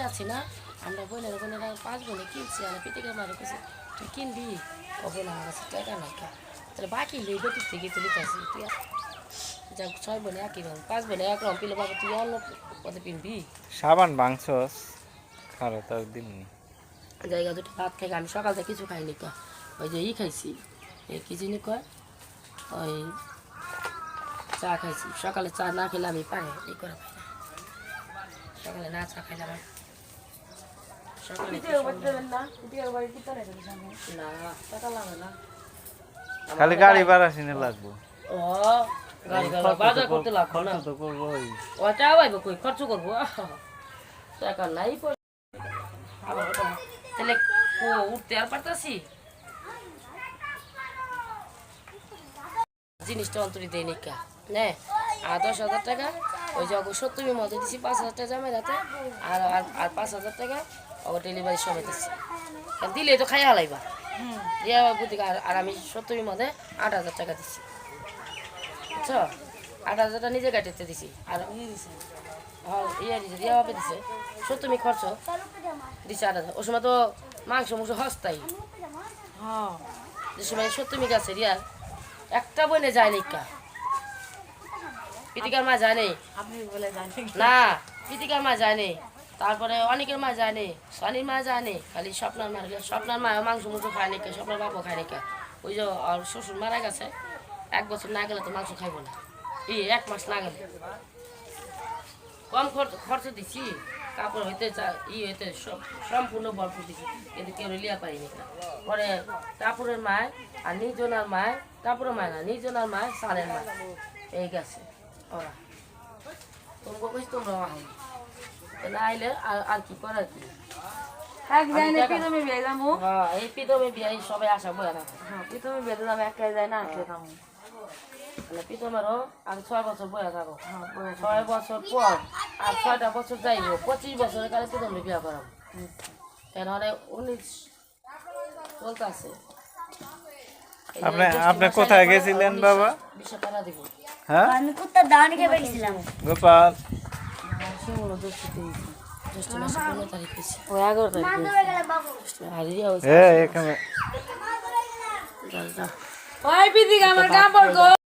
আছি না আমরা বোনেরা বোনেরা 5 বোনে কিনছি আর পিটিকের মারে কাছে তুই কিনবি কবে না আমার কাছে টাকা নাই তাহলে বাকি লই বেটি থেকে তুই কাছে তুই যা 6 বোনে একই রকম 5 বোনে এক রকম পিলে বাবা তুই অন্য পথে কিনবি সাবান ভাঙছস খারো তার দিননি জায়গা দুটো ভাত খাই আমি সকাল থেকে কিছু খাইনি কা ওই যে খাইছি এই কি জিনিস কয় ওই চা খাইছি সকালে চা না খেলে আমি পারে এই করে পাই না সকালে না চা খাইলে আমার খালি গাড়ি ভাড়া সিনে লাগবো ও গাড়ি গাড়ি বাজার করতে লাগবে না তো করবো ওটা আইবো কই খরচ করবো টাকা নাই আবার তাহলে উঠতে আর পারতাছি জিনিসটা অন্তরি দেয় নিকা নে আর 10,000 টাকা ওই যে 70 মধ্যে দিছি 5,000 টাকা জমা রাতে আর আর 5,000 টাকা ওর ডেলিভারি সময় দিছি দিলে তো খাইয়া হালাইবা দিয়া বুদ্ধি আর আমি 70 মধ্যে 8,000 টাকা দিছি বুঝছো 8,000 টাকা নিজে কাটিতে দিছি আর হ্যাঁ ইয়ে দিছে দিয়া হবে দিছে 70 খরচ দিছে 8,000 ওই সময় তো মাংস হস্তাই হ্যাঁ যে সময় 70 গাছে রিয়া একটা বইনে যায় নিকা পিতিকার মা জানে আপনি বলে জানেন না পিতিকার মা জানে তারপরে অনেকের মা জানে সনির মা জানে খালি স্বপ্নার মা মাংস খায় নাকি স্বপ্নার বাপও খায় নাকি ওই যে আর শ্বশুর মারা গেছে 1 বছর না গেলে তো মাংস খাইব না 1 মাস না গেলে কম খরচ দিছি কাপড় হইতে হইতে সব সম্পূর্ণ ভরপুর দিছি কিন্তু কেউ লিয়া পারিনি পরে কাপড়ের মায় আর নিজনার মায় কাপড়ের মায় না নিজনার মায় সানের মায় এই গেছে ওরা তোমরা কইস তোমরা না আইলে আর কি করার কি এই পিতমে বিয়ে সবাই আসা বয়া না পিতমে বিয়েতে যাবে একাই যায় না পিতমেরও আমি 6 বছর বয়া থাকো 6 বছর পর আর 6টা বছর যাইব 25 বছরের কালে পিতমে বিয়া করাবো কেন 19 চলতেছে আপনি কোথায় গেছিলেন বাবা 20 টাকা দিব হ্যাঁ আমি কুত্তা দান খেয়ে গেছিলাম গোপাল শিমুলো দোষতে জ্যৈষ্ঠ মাসে 15 তারিখ হয়েছে ও 11 তারিখ হারিয়ে হয়েছে এখানে ওই পিদিকে আমার কাপড় গো